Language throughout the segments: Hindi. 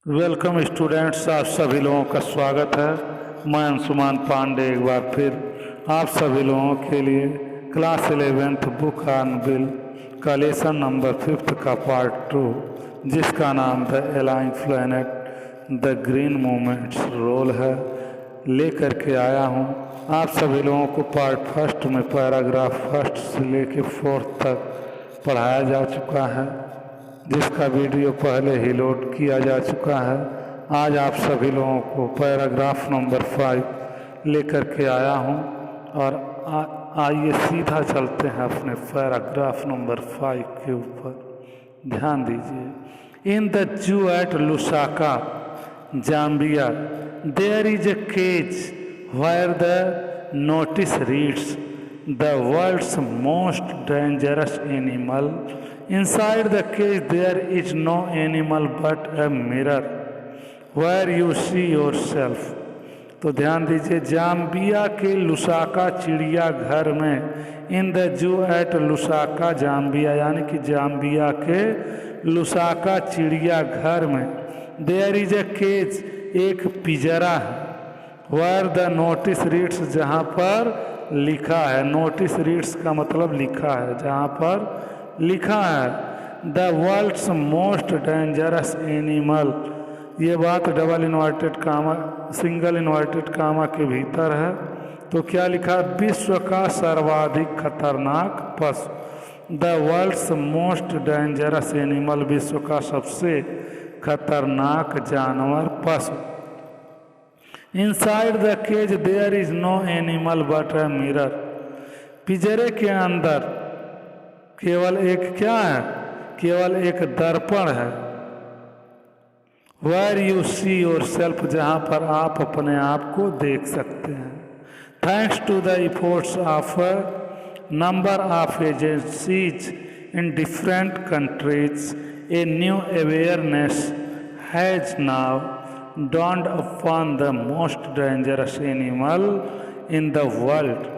वेलकम स्टूडेंट्स, आप सभी लोगों का स्वागत है। मैं अंशुमान पांडे एक बार फिर आप सभी लोगों के लिए class 11th book Hornbill का लेसन नंबर 5 का पार्ट 2 जिसका नाम the ailing planet the green movement's role है लेकर के आया हूँ। आप सभी लोगों को पार्ट फर्स्ट में पैराग्राफ फर्स्ट से लेकर 4th तक पढ़ाया जा चुका है, जिसका वीडियो पहले ही लोड किया जा चुका है। आज आप सभी लोगों को पैराग्राफ नंबर 5 लेकर के आया हूं और आइए सीधा चलते हैं अपने पैराग्राफ नंबर 5 के ऊपर। ध्यान दीजिए। In the zoo at Lusaka Zambia there is a cage where the notice reads the world's most dangerous animal. Inside the cage there is no animal but a mirror where you see yourself। तो ध्यान दीजिए, जाम्बिया के लुसाका चिड़िया घर में, in the zoo at Lusaka Zambia यानी कि जाम्बिया के लुसाका चिड़िया घर में, देयर इज ए केज एक पिंजरा है, वेयर द नोटिस रीड्स जहाँ पर लिखा है, नोटिस रीड्स का मतलब लिखा है, जहाँ पर लिखा है the world's most dangerous animal. ये बात double inverted comma single inverted comma के भीतर है। तो क्या लिखा? विश्व का सर्वाधिक खतरनाक पशु, the world's most dangerous animal, विश्व का सबसे खतरनाक जानवर पशु। Inside the cage there is no animal but a mirror. पिंजरे के अंदर केवल एक क्या है? केवल एक दर्पण है। Where you see yourself, जहाँ पर आप अपने आप को देख सकते हैं। Thanks to the efforts of number of agencies in different countries a new awareness has now dawned upon the most dangerous animal in the world।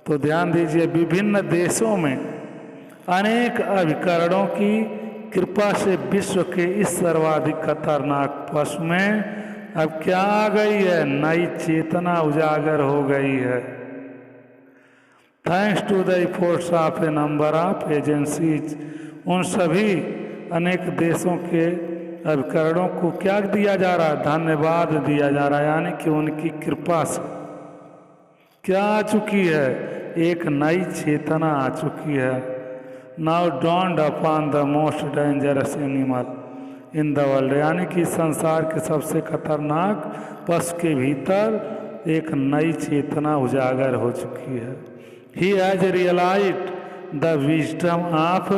तो ध्यान दीजिए, विभिन्न देशों में अनेक अभिकरणों की कृपा से विश्व के इस सर्वाधिक खतरनाक पशु में अब क्या आ गई है? नई चेतना उजागर हो गई है। Thanks to the efforts of a number of agencies, उन सभी अनेक देशों के अभिकरणों को क्या दिया जा रहा है? धन्यवाद दिया जा रहा है, यानी कि उनकी कृपा से क्या आ चुकी है? एक नई चेतना आ चुकी है। Now dawned upon the most dangerous animal in the world, यानी कि संसार के सबसे खतरनाक पशु के भीतर एक नई चेतना उजागर हो चुकी है। He has realized the wisdom of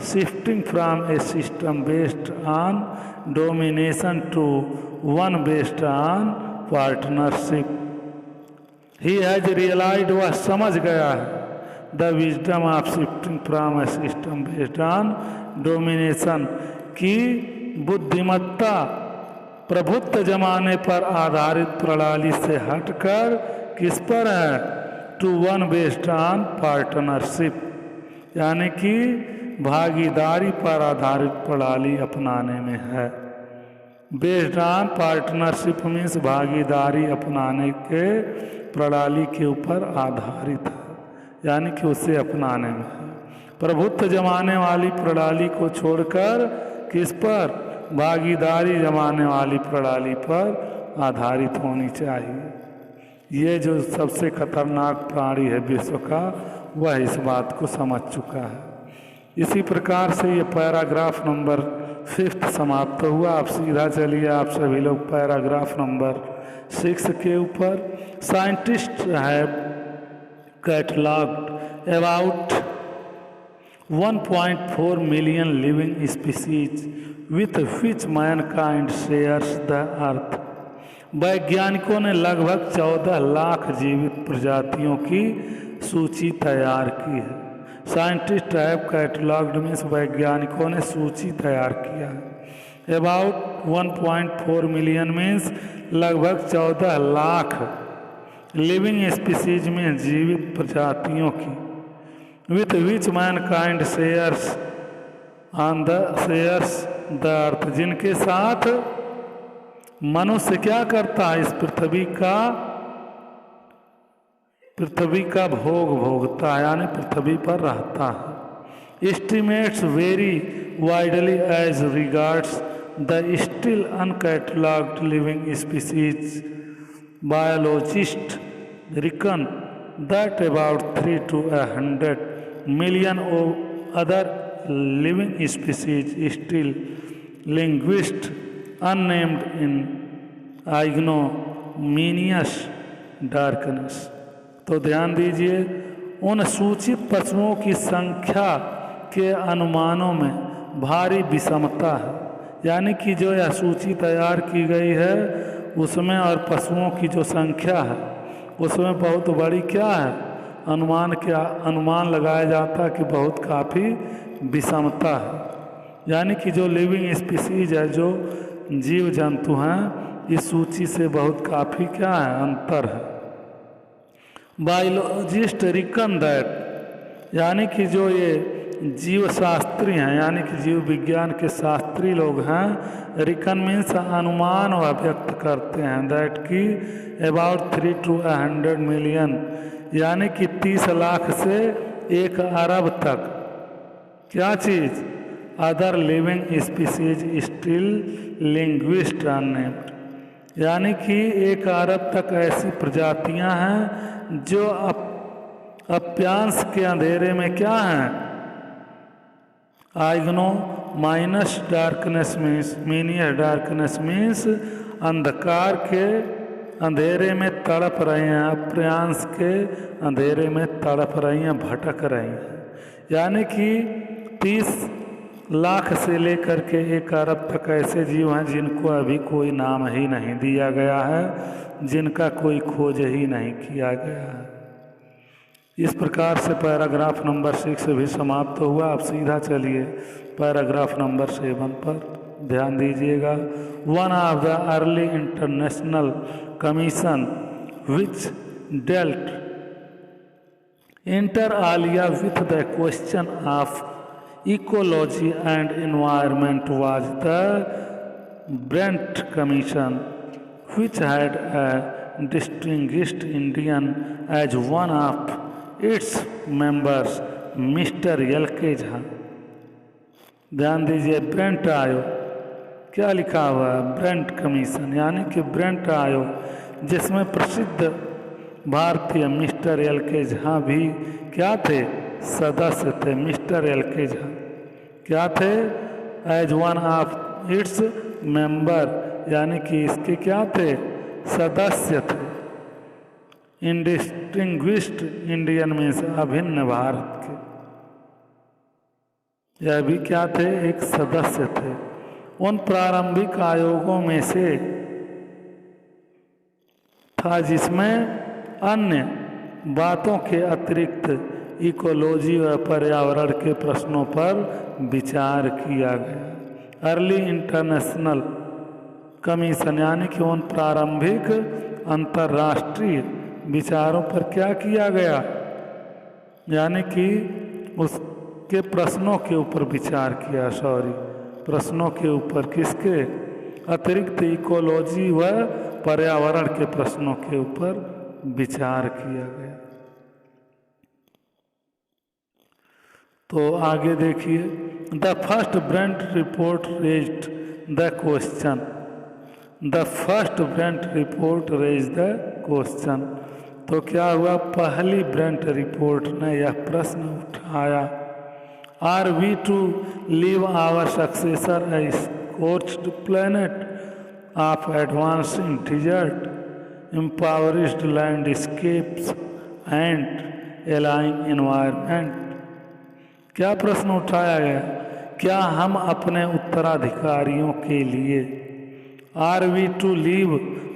shifting from a system based on domination to one based on partnership। He has realized, वह समझ गया है, the wisdom of shifting from A system based on domination, की बुद्धिमत्ता प्रभुत्व जमाने पर आधारित प्रणाली से हटकर किस पर है? To one based on partnership, यानी कि भागीदारी पर आधारित प्रणाली अपनाने में है। बेस्ड ऑन पार्टनरशिप मीन्स भागीदारी अपनाने के प्रणाली के ऊपर आधारित है, यानी कि उसे अपनाने में है। प्रभुत्व जमाने वाली प्रणाली को छोड़कर किस पर? भागीदारी जमाने वाली प्रणाली पर आधारित होनी चाहिए। ये जो सबसे खतरनाक प्राणी है विश्व का, वह इस बात को समझ चुका है। इसी प्रकार से ये पैराग्राफ नंबर 5 समाप्त हुआ। आप सीधा चलिए, आप सभी लोग पैराग्राफ नंबर 6 के ऊपर। Scientist have catalogued about 1.4 million living species with which mankind shares the earth। वैज्ञानिकों ने लगभग 14 लाख जीवित प्रजातियों की सूची तैयार की है। साइंटिस्ट हैव कैटलॉग्ड मीन्स वैज्ञानिकों ने सूची तैयार किया है। अबाउट 1.4 मिलियन मीन्स लगभग 14 लाख लिविंग स्पीसीज में जीवित प्रजातियों की, with which Mankind shares on the shares the earth, जिनके साथ मनुष्य क्या करता है, इस पृथ्वी का भोग भोगता है, यानी पृथ्वी पर रहता है। Estimates vary widely as regards the still uncatalogued living species. Biologist reckon that about 3 to 100 million of other living species still linguist unnamed in ignominious darkness। तो ध्यान दीजिए, उन सूचित पशुओं की संख्या के अनुमानों में भारी विषमता है, यानी कि जो यह सूची तैयार की गई है उसमें और पशुओं की जो संख्या है उसमें बहुत बड़ी क्या है, अनुमान लगाया जाता है कि बहुत काफ़ी विषमता है, यानी कि जो लिविंग स्पीसीज है, जो जीव जंतु हैं, इस सूची से बहुत काफ़ी क्या है, अंतर है। बायोलॉजिस्ट रिकन दैट, यानी कि जो ये जीव शास्त्री हैं, यानी कि जीव विज्ञान के शास्त्री लोग हैं, रिकन मीन्स अनुमान व व्यक्त करते हैं, दैट की अबाउट 3 to 100 मिलियन, यानी कि 30 लाख से 1 अरब तक क्या चीज़, other living species still linguist unnamed, यानी कि 1 अरब तक ऐसी प्रजातियां हैं जो अप्यांश के अंधेरे में क्या हैं, आइग्नो माइनस डार्कनेस मीन्स अंधकार के अंधेरे में तड़प रहे हैं, अप्यांश के अंधेरे में तड़प रही हैं, भटक रही हैं, यानी कि 30 लाख से लेकर के 1 अरब तक ऐसे जीव हैं जिनको अभी कोई नाम ही नहीं दिया गया है, जिनका कोई खोज ही नहीं किया गया है। इस प्रकार से पैराग्राफ नंबर 6 भी समाप्त हुआ। अब सीधा चलिए पैराग्राफ नंबर 7 पर ध्यान दीजिएगा। One of the early international commission which dealt inter Alia with the question of ecology and environment was the Brent commission which had a distinguished Indian as one of its members, mister LK. Jha. ध्यान दीजिए, ब्रेंट आयोग, क्या लिखा हुआ है, ब्रेंट कमीशन, यानी कि ब्रेंट आयोग जिसमें प्रसिद्ध भारतीय मिस्टर एल.के. झा भी क्या थे, सदस्य थे। Mister LK. झा क्या थे, as one of its member, यानी कि इसके क्या थे, सदस्य थे। इंडिस्टिंग्विश्ड इंडियन में से अभिन्न भारत के, यह भी क्या थे, एक सदस्य थे। उन प्रारंभिक आयोगों में से था जिसमें अन्य बातों के अतिरिक्त इकोलॉजी व पर्यावरण के प्रश्नों पर विचार किया गया। अर्ली इंटरनेशनल कमीशन, यानी कि उन प्रारंभिक अंतर्राष्ट्रीय विचारों पर क्या किया गया, यानी कि उसके प्रश्नों के ऊपर विचार किया, प्रश्नों के ऊपर, किसके अतिरिक्त इकोलॉजी व पर्यावरण के प्रश्नों के ऊपर विचार किया गया। तो आगे देखिए, the first Brandt report raised the question, the first Brandt report raise the question. तो क्या हुआ, पहली ब्रेंट रिपोर्ट ने यह प्रश्न उठाया, are we to leave our successor a scorched planet of advancing desert, impoverished landscapes and ailing environment. क्या प्रश्न उठाया गया, क्या हम अपने उत्तराधिकारियों के लिए, are we to leave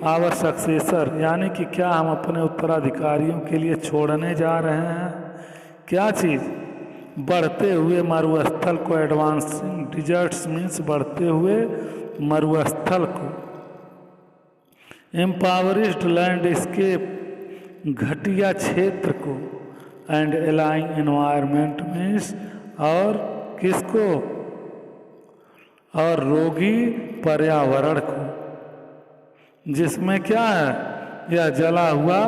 our successor, यानी कि क्या हम अपने उत्तराधिकारियों के लिए छोड़ने जा रहे हैं, क्या चीज़, बढ़ते हुए मरुस्थल को, एडवांसिंग डिजर्ट्स मीन्स बढ़ते हुए मरुस्थल को, एम्पावरिश्ड लैंडस्केप घटिया क्षेत्र को, एंड एलाइंग एनवायरनमेंट मीन्स और किसको, और रोगी पर्यावरण को। जिसमें क्या है, यह जला हुआ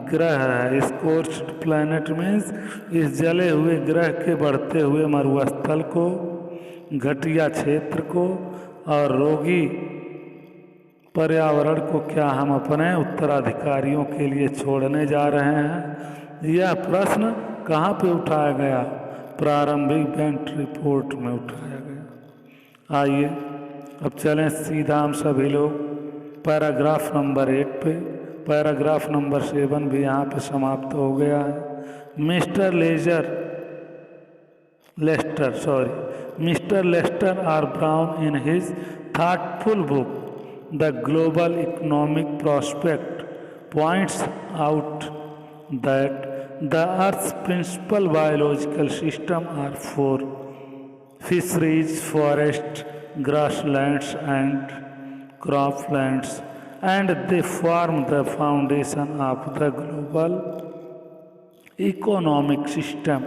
ग्रह है। स्कोर्च्ड प्लैनेट मीन्स इस जले हुए ग्रह के बढ़ते हुए मरुस्थल को, घटिया क्षेत्र को और रोगी पर्यावरण को क्या हम अपने उत्तराधिकारियों के लिए छोड़ने जा रहे हैं? यह प्रश्न कहाँ पे उठाया गया? प्रारंभिक बेंट रिपोर्ट में उठाया गया। आइए अब चलें सीधा हम सभी लोग पैराग्राफ नंबर 8 पे। पैराग्राफ नंबर 7 भी यहाँ पे समाप्त हो गया है। Mr Lester R Brown in his thoughtful book The Global Economic Prospect points out that the Earth's principal biological system are four: fisheries, forests, grasslands and croplands, and they form the foundation of the global economic system.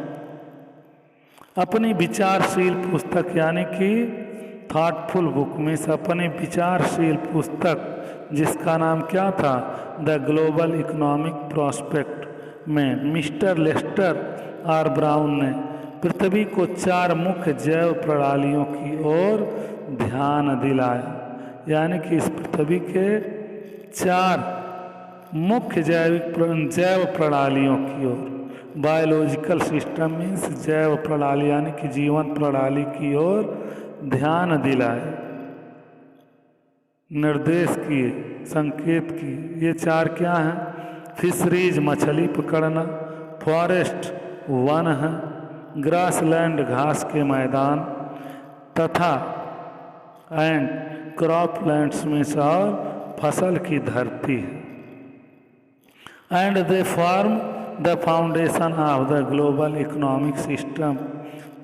अपनी विचारशील पुस्तक यानी कि थॉटफुल बुक में अपनी विचारशील पुस्तक जिसका नाम क्या था, द ग्लोबल इकोनॉमिक प्रॉस्पेक्ट में मिस्टर लेस्टर आर ब्राउन ने पृथ्वी को 4 मुख्य जैव प्रणालियों की ओर ध्यान दिलाया। यानी कि इस पृथ्वी के 4 मुख्य जैव प्रणालियों की ओर, बायोलॉजिकल सिस्टम मीन्स जैव प्रणाली यानी कि जीवन प्रणाली की ओर ध्यान दिलाए, निर्देश किए, संकेत किए। ये 4 क्या हैं? फिशरीज मछली पकड़ना, फॉरेस्ट वन है, ग्रासलैंड घास के मैदान तथा एंड क्रॉपलैंड्स में से और फसल की धरती है। And they form the foundation of the global economic system,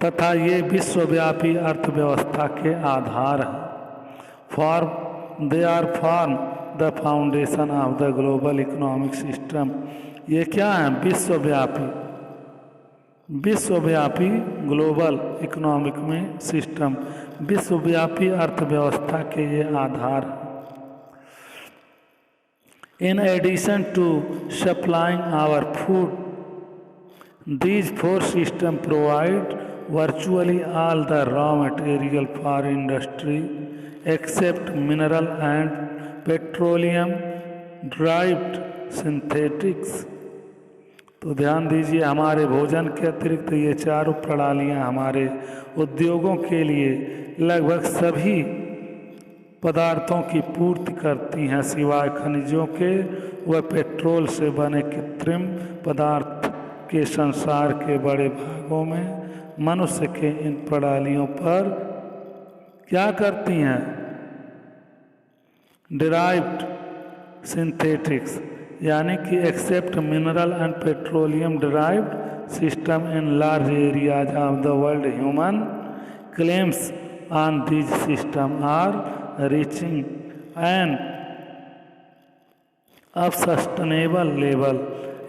तथा ये विश्वव्यापी अर्थव्यवस्था के आधार हैं। They are form the foundation of the global economic system. ये क्या है? विश्वव्यापी ग्लोबल इकोनॉमिक में सिस्टम, विश्वव्यापी अर्थव्यवस्था के ये आधार हैं। In addition to supplying our food, these 4 systems provide virtually all the raw material for industry except mineral and petroleum derived synthetics. तो ध्यान दीजिए, हमारे भोजन के अतिरिक्त ये 4 प्रणालियाँ हमारे उद्योगों के लिए लगभग सभी पदार्थों की पूर्ति करती हैं सिवाय खनिजों के व पेट्रोल से बने कृत्रिम पदार्थ के। संसार के बड़े भागों में मनुष्य के इन प्रणालियों पर क्या करती हैं? डिराइव्ड सिंथेटिक्स यानी कि except mineral and petroleum derived system in large areas of the world. Human claims on these system are reaching an unsustainable level,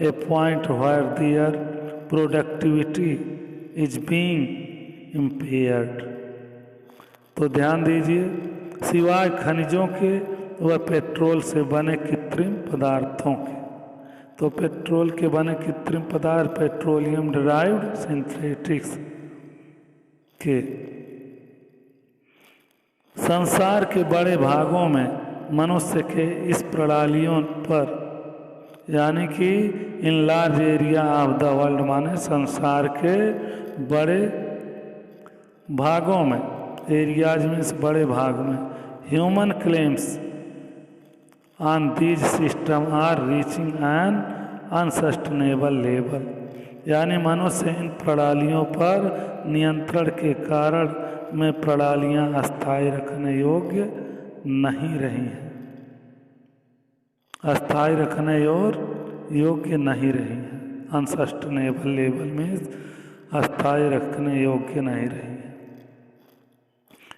a point where their productivity is being impaired. तो ध्यान दीजिए, सिवाय खनिजों के व पेट्रोल से बने कृत्रिम पदार्थों के, तो पेट्रोल के बने कृत्रिम पदार्थ पेट्रोलियम डिराइव्ड सिंथेटिक्स के संसार के बड़े भागों में मनुष्य के इस प्रणालियों पर यानी कि in large area of the world माने संसार के बड़े भागों में, एरियाज में से बड़े भाग में, human claims on these system are reaching an unsustainable level. यानी मनुष्य इन प्रणालियों पर नियंत्रण के कारण में प्रणालियाँ अस्थायी रखने योग्य नहीं रही हैं, अस्थायी रखने योग्य नहीं रही हैं। अनसस्टेनेबल लेवल में अस्थायी रखने योग्य नहीं रही हैं।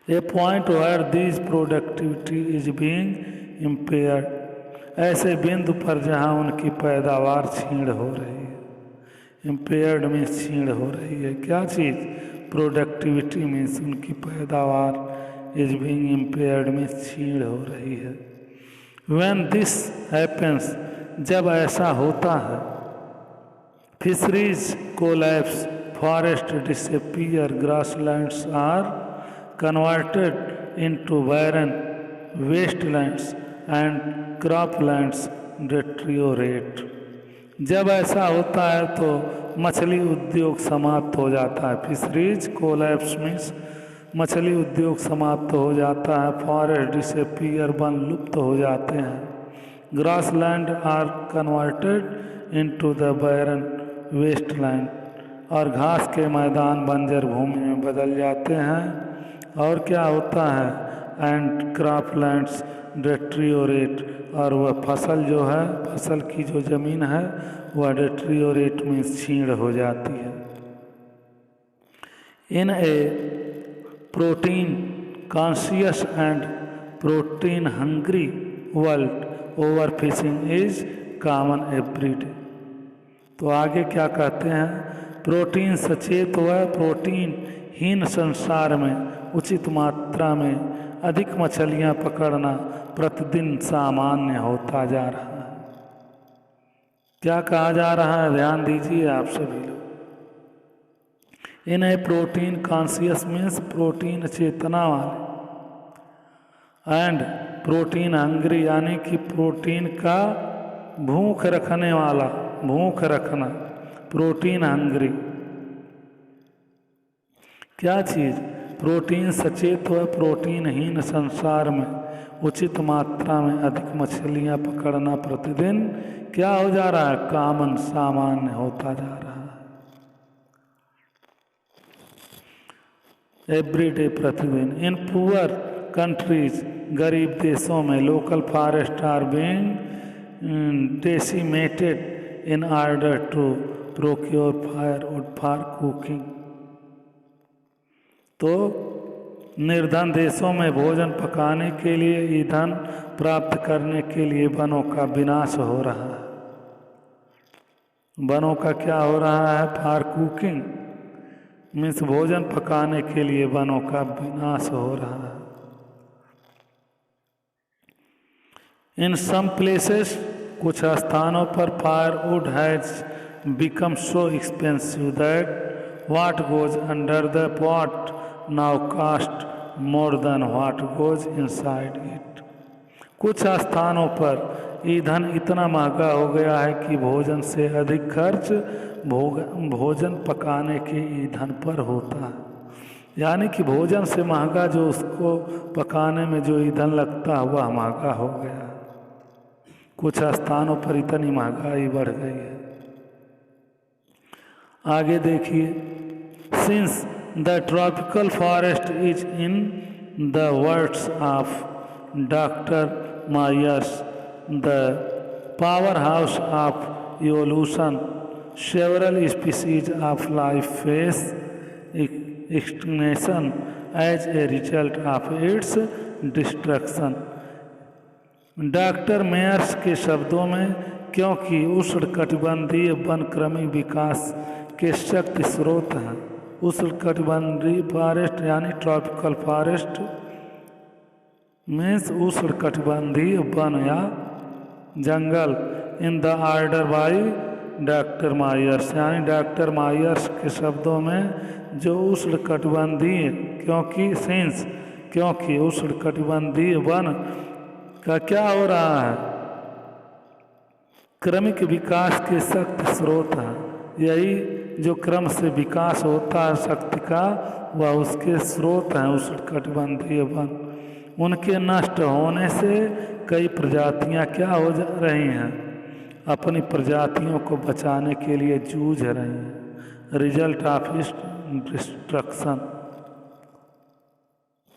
A point where this productivity is being impaired, ऐसे बिंदु पर जहाँ उनकी पैदावार छीण हो रही है। इम्पेयर्ड में छीण हो रही है क्या चीज़? प्रोडक्टिविटी मीन्स उनकी पैदावार इज बीइंग इम्पेयर्ड में छीण हो रही है। व्हेन दिस हैपेंस, जब ऐसा होता है, fisheries collapse, forest disappear, grasslands are converted into barren wastelands and croplands deteriorate. जब ऐसा होता है तो मछली उद्योग समाप्त हो जाता है। फिशरीज कोलैप्स मीन्स मछली उद्योग समाप्त हो जाता है। फॉरेस्ट डिसअपीयर, वन लुप्त हो जाते हैं। Grassland are converted into the barren wasteland, और घास के मैदान बंजर भूमि में बदल जाते हैं। और क्या होता है? एंड क्रॉपलैंड्स डिटेरियोरेट, और वह फसल जो है, फसल की जो ज़मीन है वह डिटेरियोरेट में क्षीण हो जाती है। In a protein conscious and protein hungry world, overfishing is common everyday. तो आगे क्या कहते हैं? प्रोटीन सचेत व प्रोटीन हीन संसार में उचित मात्रा में अधिक मछलियां पकड़ना प्रतिदिन सामान्य होता जा रहा है। क्या कहा जा रहा है? ध्यान दीजिए आप सभी लोग। इन्हें प्रोटीन कॉन्शियस मीन्स प्रोटीन चेतना वाले, एंड प्रोटीन हंग्री यानी कि प्रोटीन का भूख रखने वाला, भूख रखना, प्रोटीन हंग्री। क्या चीज़? प्रोटीन सचेत व प्रोटीनहीन संसार में उचित मात्रा में अधिक मछलियां पकड़ना प्रतिदिन क्या हो जा रहा है? कॉमन, सामान्य होता जा रहा है। एवरीडे, प्रतिदिन। इन पुअर कंट्रीज, गरीब देशों में, local forest are being decimated in order to procure firewood for cooking. तो निर्धन देशों में भोजन पकाने के लिए, ईंधन प्राप्त करने के लिए वनों का विनाश हो रहा है। वनों का क्या हो रहा है? फॉर कुकिंग मीन्स भोजन पकाने के लिए वनों का विनाश हो रहा है। इन सम प्लेसेस, कुछ स्थानों पर firewood has become so expensive that what goes under the pot now cost more than what goes inside it. कुछ स्थानों पर ईंधन इतना महंगा हो गया है कि भोजन से अधिक खर्च भोजन पकाने के ईंधन पर होता है। यानी कि भोजन से महंगा जो उसको पकाने में जो ईंधन लगता है वह महंगा हो गया है। कुछ स्थानों पर इतनी महंगाई बढ़ गई है। आगे देखिए, since the tropical forest is in the words of Doctor Myers the powerhouse of evolution, several species of life face extinction as a result of its destruction. Doctor Myers के शब्दों में, क्योंकि उष्णकटिबंधीय वन क्रमिक विकास के शक्ति स्रोत हैं। उष्णकटिबंधीय फॉरेस्ट यानी ट्रॉपिकल फॉरेस्ट मीन्स उष्णकटिबंधीय वन या जंगल। In the order by doctor Myers, यानी डॉक्टर मायर्स के शब्दों में जो उष्णकटिबंधीय, क्योंकि उष्णकटिबंधीय वन का क्या हो रहा है? क्रमिक विकास के शक्ति स्रोत हैं। यही जो क्रम से विकास होता है शक्ति का, वह उसके स्रोत हैं उष्णकटिबंधीय वन। उनके नष्ट होने से कई प्रजातियां क्या हो जा रही हैं? अपनी प्रजातियों को बचाने के लिए जूझ रही हैं। रिजल्ट ऑफ डिस्ट्रक्शन,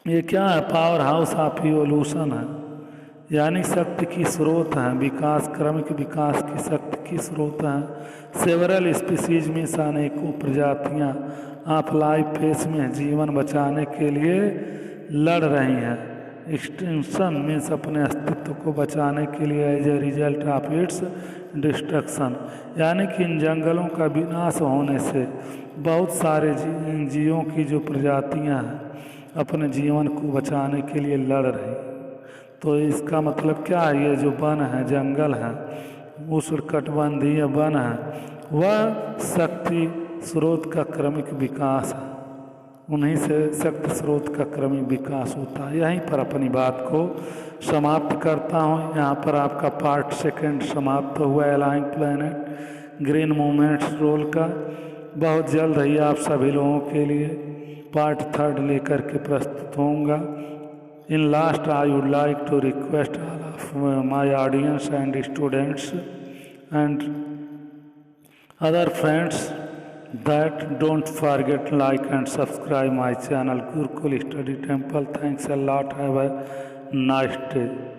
ये क्या है? पावर हाउस ऑफ इवोल्यूशन है, यानी शक्ति की स्रोत हैं। विकास, क्रमिक विकास की शक्ति की स्रोत हैं। सेवरल स्पीसीज में अनेकों प्रजातियां ऑफ लाइफ फेस में जीवन बचाने के लिए लड़ रही हैं। एक्सटिंक्शन मीन्स अपने अस्तित्व को बचाने के लिए as a result of its destruction, यानी कि इन जंगलों का विनाश होने से बहुत सारे जीवों की जो प्रजातियां हैं अपने जीवन को बचाने के लिए लड़ रही। तो इसका मतलब क्या है, ये जो वन है, जंगल है, उष्णकटिबंधीय वन है, वह शक्ति स्रोत का क्रमिक विकास है। उन्हीं से शक्ति स्रोत का क्रमिक विकास होता है। यहीं पर अपनी बात को समाप्त करता हूँ। यहाँ पर आपका पार्ट 2 समाप्त हुआ अलाइंग प्लैनेट ग्रीन मूवमेंट्स रोल का। बहुत जल्द ही आप सभी लोगों के लिए पार्ट 3 लेकर के प्रस्तुत होऊंगा। In last I would like to request all of my audience and students and other friends that don't forget like and subscribe my channel Gurukul Study Temple. Thanks a lot. Have a nice day.